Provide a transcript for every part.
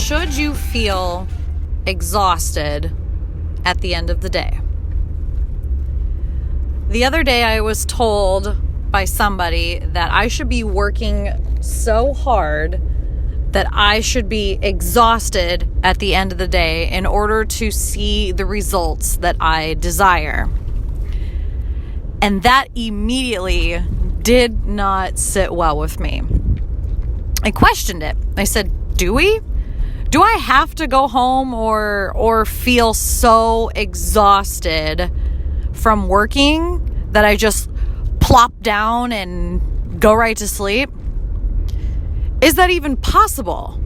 should you feel exhausted at the end of the day? The other day I was told by somebody that I should be working so hard that I should be exhausted at the end of the day in order to see the results that I desire. And that immediately did not sit well with me. I questioned it. I said, do I have to go home or feel so exhausted from working that I just plop down and go right to sleep? Is that even possible?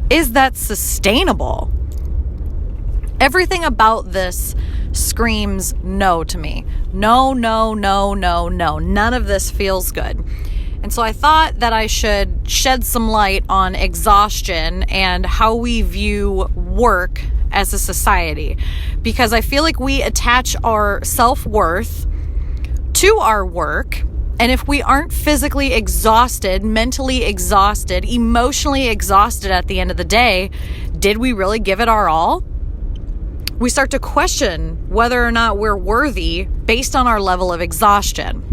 Is that sustainable? Everything about this screams no to me. No. None of this feels good. And so I thought that I should shed some light on exhaustion and how we view work as a society. Because I feel like we attach our self-worth to our work. And if we aren't physically exhausted, mentally exhausted, emotionally exhausted at the end of the day, did we really give it our all? We start to question whether or not we're worthy based on our level of exhaustion.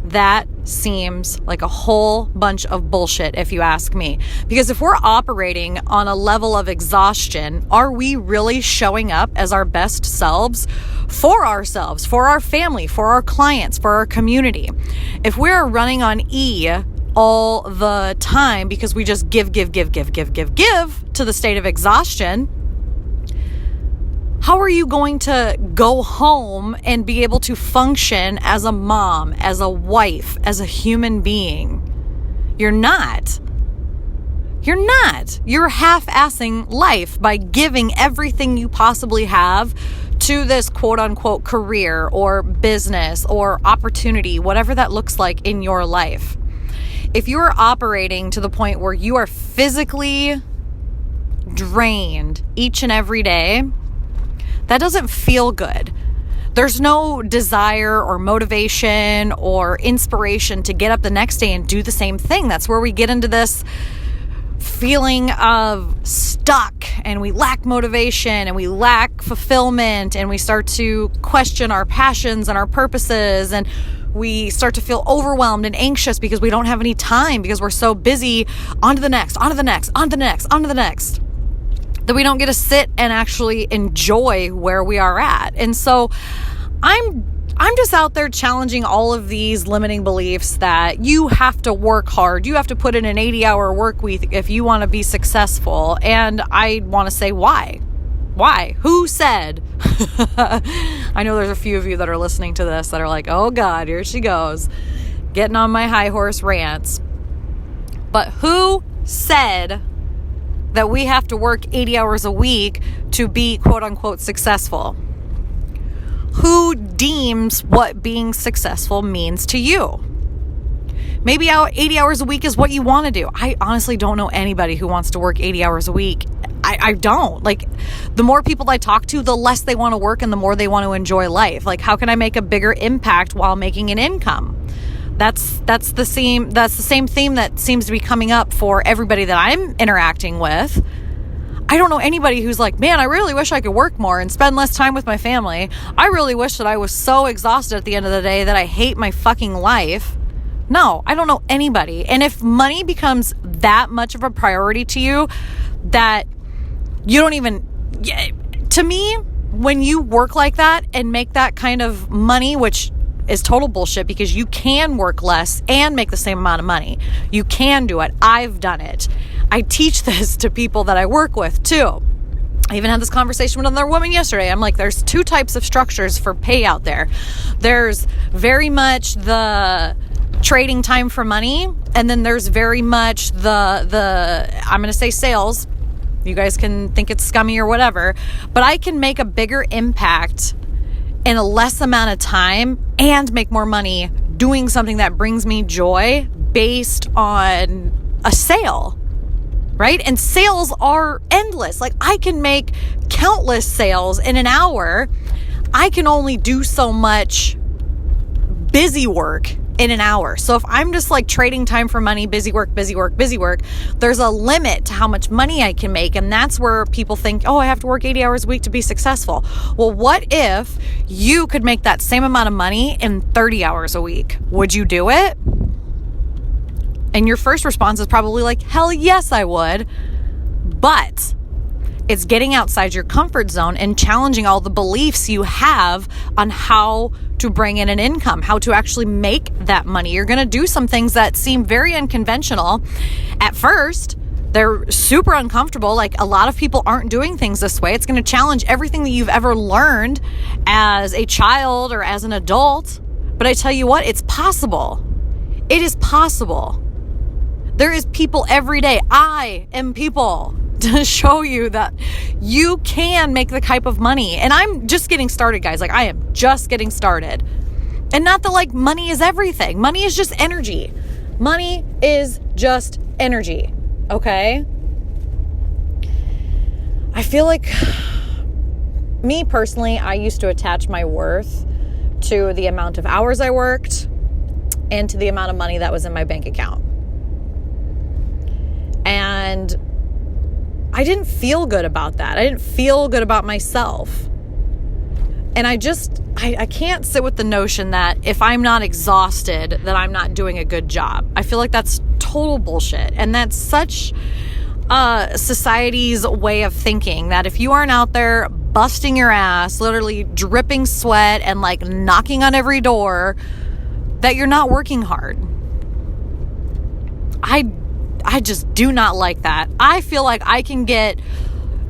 That seems like a whole bunch of bullshit, if you ask me. Because if we're operating on a level of exhaustion, are we really showing up as our best selves for ourselves, for our family, for our clients, for our community? If we're running on E all the time because we just give to the state of exhaustion, how are you going to go home and be able to function as a mom, as a wife, as a human being? You're not. You're half-assing life by giving everything you possibly have to this quote-unquote career or business or opportunity, whatever that looks like in your life. If you are operating to the point where you are physically drained each and every day, that doesn't feel good. There's no desire or motivation or inspiration to get up the next day and do the same thing. That's where we get into this feeling of stuck, and we lack motivation and we lack fulfillment, and we start to question our passions and our purposes, and we start to feel overwhelmed and anxious because we don't have any time because we're so busy on to the next, that we don't get to sit and actually enjoy where we are at. And so I'm just out there challenging all of these limiting beliefs that you have to work hard. You have to put in an 80-hour work week if you want to be successful. And I want to say, why? Why? Who said? I know there's a few of you that are listening to this that are like, oh God, here she goes, getting on my high horse rants. But who said that we have to work 80 hours a week to be quote unquote successful? Who deems what being successful means to you? Maybe 80 hours a week is what you want to do. I honestly don't know anybody who wants to work 80 hours a week. I don't. Like, the more people I talk to, the less they want to work and the more they want to enjoy life. Like, how can I make a bigger impact while making an income? That's the same theme that seems to be coming up for everybody that I'm interacting with. I don't know anybody who's like, man, I really wish I could work more and spend less time with my family. I really wish that I was so exhausted at the end of the day that I hate my fucking life. No, I don't know anybody. And if money becomes that much of a priority to you that you don't even, to me, when you work like that and make that kind of money, which is total bullshit because you can work less and make the same amount of money. You can do it. I've done it. I teach this to people that I work with too. I even had this conversation with another woman yesterday. I'm like, there's two types of structures for pay out there. There's very much the trading time for money, and then there's very much the I'm going to say sales. You guys can think it's scummy or whatever, but I can make a bigger impact in a less amount of time and make more money doing something that brings me joy based on a sale, right? And sales are endless. Like, I can make countless sales in an hour. I can only do so much busy work in an hour. So if I'm just like trading time for money, busy work, there's a limit to how much money I can make. And that's where people think, oh, I have to work 80 hours a week to be successful. Well, what if you could make that same amount of money in 30 hours a week? Would you do it? And your first response is probably like, hell yes, I would. But it's getting outside your comfort zone and challenging all the beliefs you have on how to bring in an income, how to actually make that money. You're going to do some things that seem very unconventional. At first, they're super uncomfortable. Like, a lot of people aren't doing things this way. It's going to challenge everything that you've ever learned as a child or as an adult. But I tell you what, it's possible. It is possible. There is people every day. I am people to show you that you can make the type of money. And I'm just getting started, guys. Like, I am just getting started. And not that like money is everything. Money is just energy. Money is just energy. Okay? I feel like, me personally, I used to attach my worth to the amount of hours I worked and to the amount of money that was in my bank account. And I didn't feel good about that. I didn't feel good about myself. And I can't sit with the notion that if I'm not exhausted, that I'm not doing a good job. I feel like that's total bullshit. And that's such society's way of thinking, that if you aren't out there busting your ass, literally dripping sweat and like knocking on every door, that you're not working hard. I just do not like that. I feel like I can get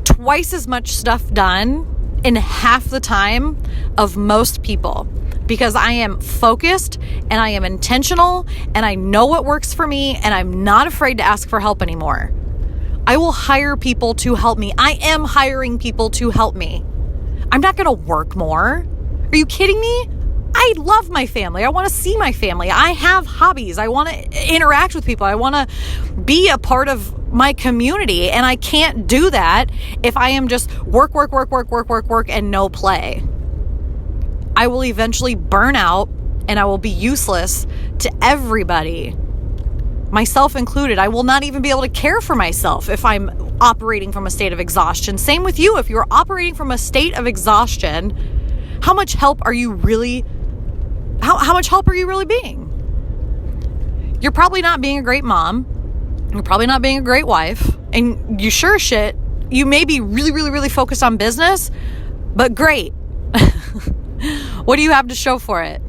twice as much stuff done in half the time of most people because I am focused and I am intentional and I know what works for me and I'm not afraid to ask for help anymore. I will hire people to help me. I am hiring people to help me. I'm not going to work more. Are you kidding me? I love my family. I want to see my family. I have hobbies. I want to interact with people. I want to be a part of my community. And I can't do that if I am just work, and no play. I will eventually burn out and I will be useless to everybody, myself included. I will not even be able to care for myself if I'm operating from a state of exhaustion. Same with you. If you're operating from a state of exhaustion, how much help are you really being? You're probably not being a great mom. You're probably not being a great wife. And you sure shit, you may be really focused on business, but great. What do you have to show for it?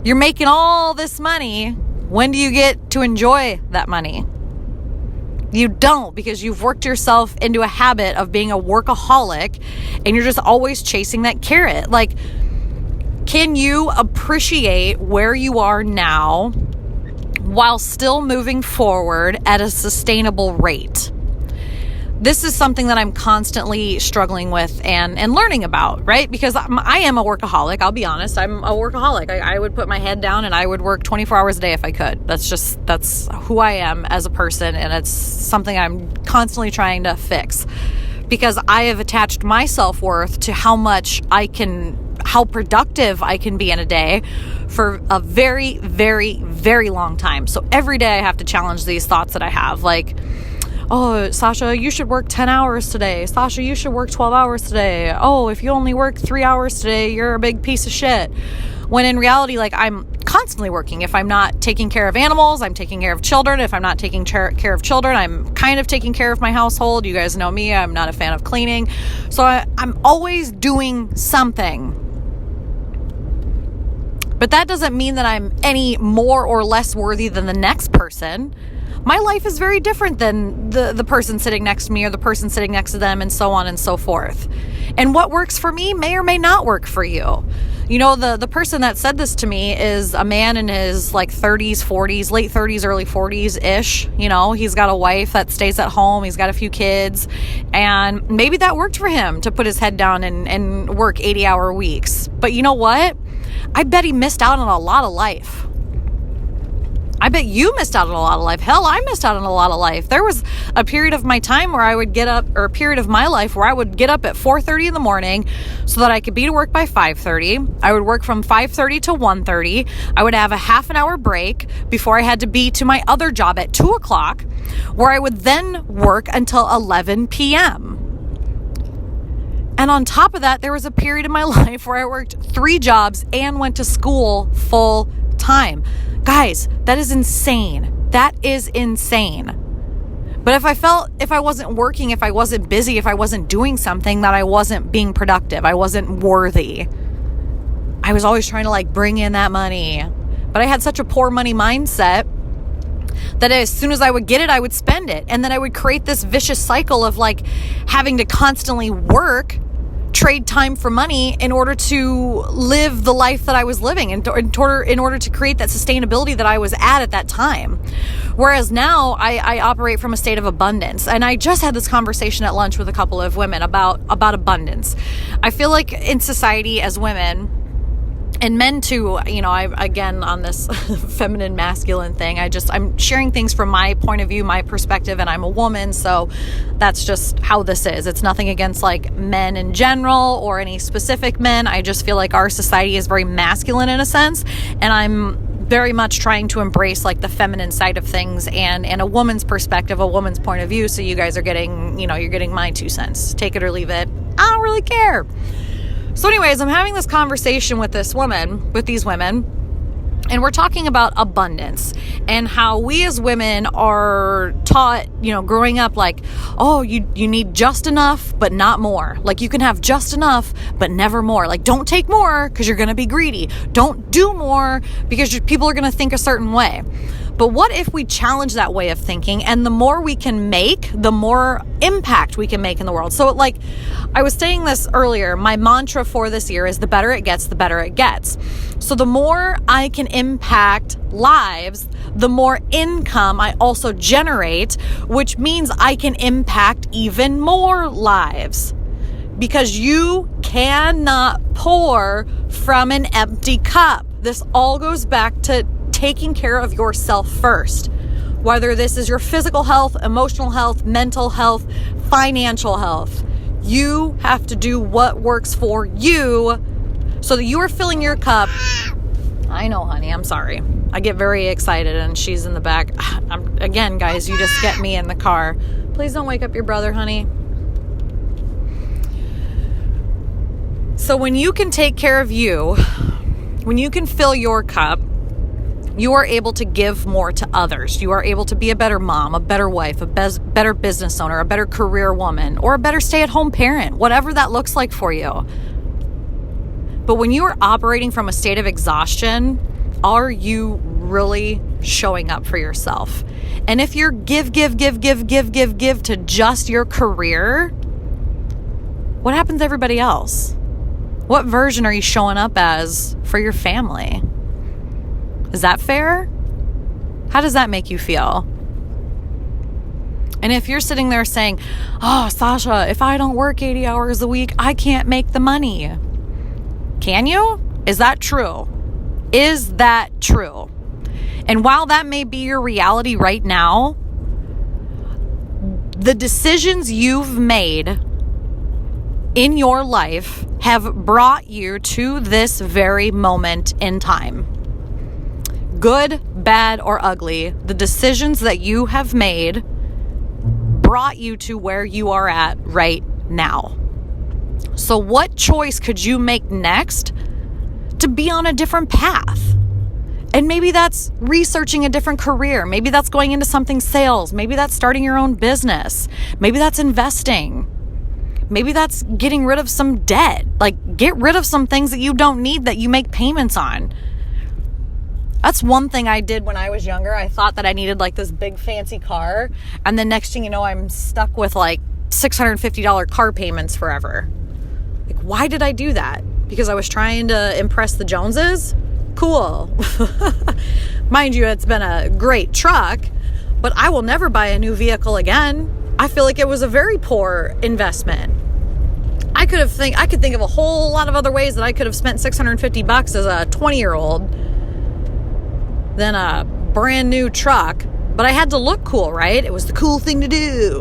You're making all this money. When do you get to enjoy that money? You don't, because you've worked yourself into a habit of being a workaholic and you're just always chasing that carrot. Like, can you appreciate where you are now while still moving forward at a sustainable rate? This is something that I'm constantly struggling with and learning about, right? Because I am a workaholic. I'll be honest. I'm a workaholic. I would put my head down and I would work 24 hours a day if I could. That's who I am as a person. And it's something I'm constantly trying to fix because I have attached my self-worth to how productive I can be in a day for a very, very long time. So every day I have to challenge these thoughts that I have. Like, oh, Sasha, you should work 10 hours today. Sasha, you should work 12 hours today. Oh, if you only work 3 hours today, you're a big piece of shit. When in reality, like, I'm constantly working. If I'm not taking care of animals, I'm taking care of children. If I'm not taking care of children, I'm kind of taking care of my household. You guys know me. I'm not a fan of cleaning. So I'm always doing something. But that doesn't mean that I'm any more or less worthy than the next person. My life is very different than the person sitting next to me or the person sitting next to them, and so on and so forth. And what works for me may or may not work for you. You know, the person that said this to me is a man in his like 30s, 40s, late 30s, early 40s-ish. You know, he's got a wife that stays at home. He's got a few kids. And maybe that worked for him to put his head down and work 80-hour weeks. But you know what? I bet he missed out on a lot of life. I bet you missed out on a lot of life. Hell, I missed out on a lot of life. There was a period of my time where I would get up, or a period of my life where I would get up at 4:30 in the morning so that I could be to work by 5:30. I would work from 5:30 to 1:30. I would have a half an hour break before I had to be to my other job at 2 o'clock, where I would then work until 11 p.m. And on top of that, there was a period in my life where I worked 3 jobs and went to school full time. Guys, that is insane. That is insane. But if I wasn't working, if I wasn't busy, if I wasn't doing something, that I wasn't being productive, I wasn't worthy. I was always trying to bring in that money. But I had such a poor money mindset that as soon as I would get it, I would spend it. And then I would create this vicious cycle of having to constantly work, trade time for money in order to live the life that I was living, in order to create that sustainability that I was at that time. Whereas now I operate from a state of abundance. And I just had this conversation at lunch with a couple of women about abundance. I feel like in society as women, and men too, I again on this feminine masculine thing, I'm sharing things from my point of view, my perspective, and I'm a woman, so that's just how this is. It's nothing against men in general or any specific men. I just feel like our society is very masculine in a sense, and I'm very much trying to embrace the feminine side of things and a woman's perspective, a woman's point of view. So you guys are getting, you're getting my 2 cents. Take it or leave it. I don't really care. So anyways, I'm having this conversation with these women, and we're talking about abundance and how we as women are taught, growing up, you need just enough, but not more. You can have just enough, but never more. Don't take more because you're going to be greedy. Don't do more because people are going to think a certain way. But what if we challenge that way of thinking, and the more we can make, the more impact we can make in the world? So I was saying this earlier, my mantra for this year is the better it gets, the better it gets. So the more I can impact lives, the more income I also generate, which means I can impact even more lives. Because you cannot pour from an empty cup. This all goes back to taking care of yourself first, whether this is your physical health, emotional health, mental health, financial health. You have to do what works for you so that you are filling your cup. I know, honey, I'm sorry. I get very excited and she's in the back. Again, guys, you just get me in the car. Please don't wake up your brother, honey. So when you can take care of you, when you can fill your cup, you are able to give more to others. You are able to be a better mom, a better wife, a better business owner, a better career woman, or a better stay-at-home parent, whatever that looks like for you. But when you are operating from a state of exhaustion, are you really showing up for yourself? And if you're give to just your career, what happens to everybody else? What version are you showing up as for your family? Is that fair? How does that make you feel? And if you're sitting there saying, oh, Sasha, if I don't work 80 hours a week, I can't make the money. Can you? Is that true? Is that true? And while that may be your reality right now, the decisions you've made in your life have brought you to this very moment in time. Good, bad, or ugly, the decisions that you have made brought you to where you are at right now. So what choice could you make next to be on a different path? And maybe that's researching a different career. Maybe that's going into something sales. Maybe that's starting your own business. Maybe that's investing. Maybe that's getting rid of some debt. Get rid of some things that you don't need that you make payments on. That's one thing I did when I was younger. I thought that I needed this big fancy car. And then next thing you know, I'm stuck with $650 car payments forever. Why did I do that? Because I was trying to impress the Joneses? Cool. Mind you, it's been a great truck, but I will never buy a new vehicle again. I feel like it was a very poor investment. I could think of a whole lot of other ways that I could have spent $650 as a 20-year-old than brand new truck, but I had to look cool, right? It was the cool thing to do.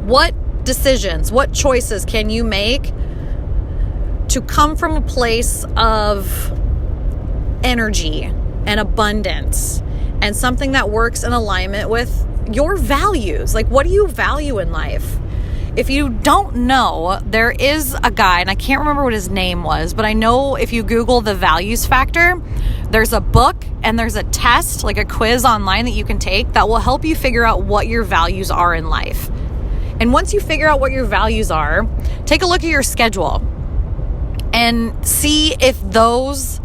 What decisions, what choices can you make to come from a place of energy and abundance and something that works in alignment with your values? Like, what do you value in life? If you don't know, there is a guy, and I can't remember what his name was, but I know if you Google the values factor, there's a book and there's a test, like a quiz online that you can take that will help you figure out what your values are in life. And once you figure out what your values are, take a look at your schedule and see if those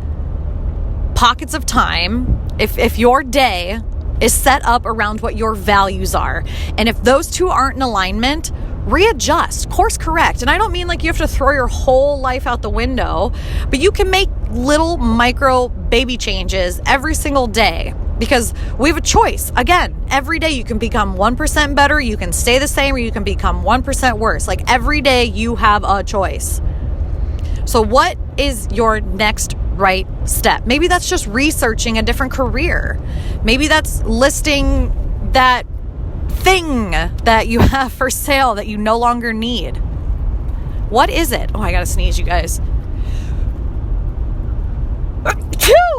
pockets of time, if your day is set up around what your values are. And if those two aren't in alignment, readjust, course correct. And I don't mean like you have to throw your whole life out the window, but you can make little micro baby changes every single day, because we have a choice. Again, every day you can become 1% better, you can stay the same, or you can become 1% worse. Like every day you have a choice. So what is your next right step? Maybe that's just researching a different career. Maybe that's listing that thing that you have for sale that you no longer need. What is it? Oh, I gotta sneeze, you guys.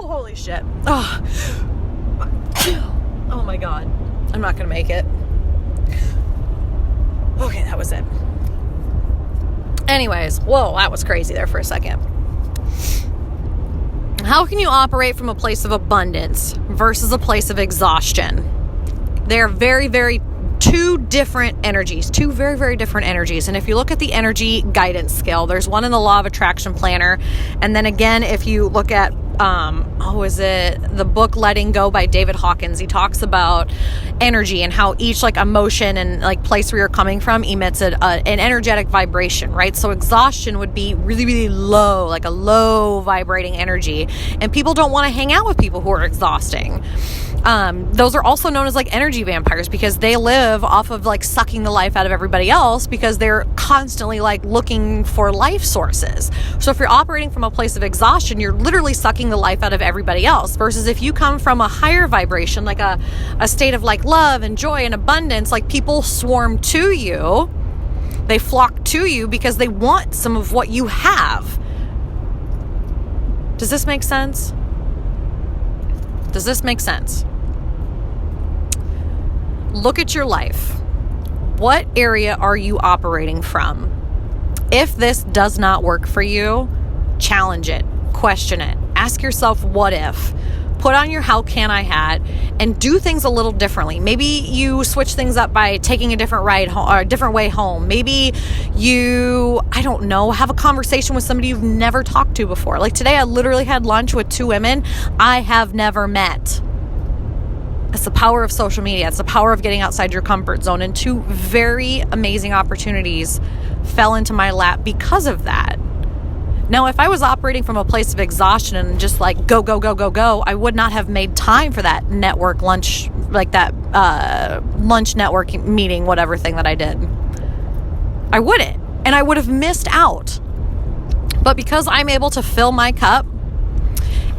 Holy shit. Oh my God. I'm not gonna make it. Okay, that was it. Anyways, whoa, that was crazy there for a second. How can you operate from a place of abundance versus a place of exhaustion? They're very, very two different energies, two very, very different energies. And if you look at the energy guidance scale, there's one in the Law of Attraction Planner. And then again, if you look at, the book Letting Go by David Hawkins, he talks about energy and how each like emotion and like place where you're coming from emits an energetic vibration, right? So exhaustion would be really, really low, like a low vibrating energy. And people don't want to hang out with people who are exhausting. Those are also known as like energy vampires, because they live off of like sucking the life out of everybody else, because they're constantly like looking for life sources. So if you're operating from a place of exhaustion, you're literally sucking the life out of everybody else, versus if you come from a higher vibration, like a state of like love and joy and abundance, like people swarm to you, they flock to you because they want some of what you have. Does this make sense? Does this make sense? Look at your life. What area are you operating from? If this does not work for you, challenge it, question it, ask yourself, what if? Put on your how can I hat and do things a little differently. Maybe you switch things up by taking a different ride home, or a different way home. Maybe you, I don't know, have a conversation with somebody you've never talked to before. Like today, I literally had lunch with two women I have never met. It's the power of social media. It's the power of getting outside your comfort zone. And two very amazing opportunities fell into my lap because of that. Now, if I was operating from a place of exhaustion and just like go, I would not have made time for that network lunch, like that lunch networking meeting, whatever thing that I did. I wouldn't. And I would have missed out. But because I'm able to fill my cup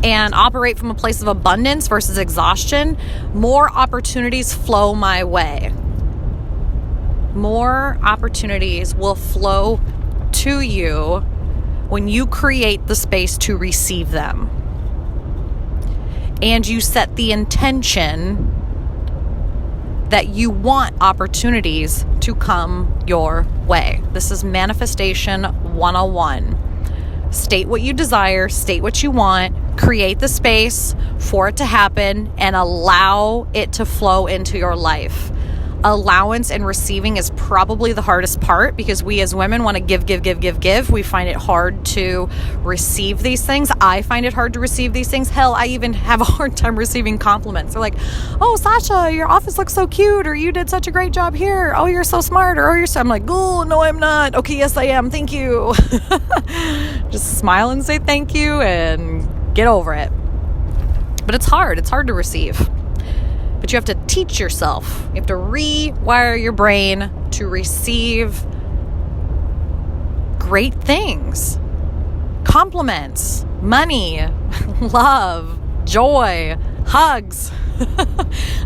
and operate from a place of abundance versus exhaustion, more opportunities flow my way. More opportunities will flow to you when you create the space to receive them. And you set the intention that you want opportunities to come your way. This is Manifestation 101. State what you desire, state what you want, create the space for it to happen, and allow it to flow into your life. Allowance and receiving is probably the hardest part, because we as women want to give. We find it hard to receive these things. I find it hard to receive these things. Hell, I even have a hard time receiving compliments. They're like, oh, Sasha, your office looks so cute, or you did such a great job here. Oh, you're so smart, or oh, you're so... I'm like, oh, no, I'm not. Okay, yes, I am. Thank you. Just smile and say thank you and get over it. But it's hard. It's hard to receive. But you have to teach yourself. You have to rewire your brain to receive great things. Compliments, money, love, joy, hugs.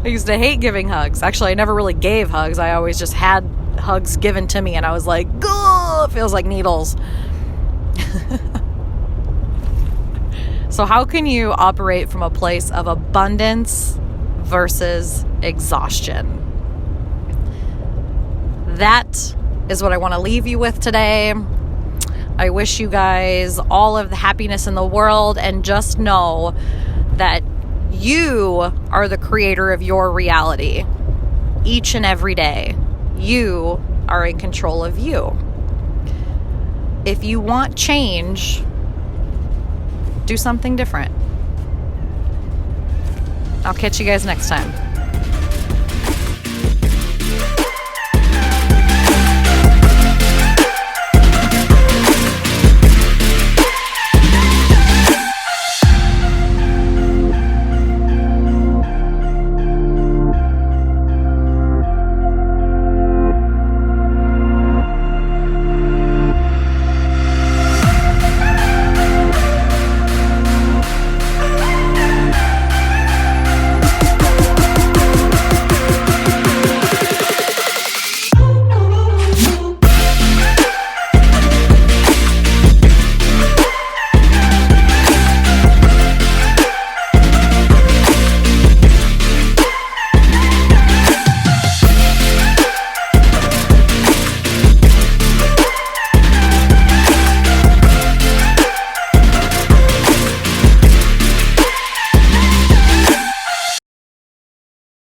I used to hate giving hugs. Actually, I never really gave hugs. I always just had hugs given to me, and I was like, "Gah!" It feels like needles. So how can you operate from a place of abundance versus exhaustion? That is what I want to leave you with today. I wish you guys all of the happiness in the world, and just know that you are the creator of your reality each and every day. You are in control of you. If you want change, do something different. I'll catch you guys next time.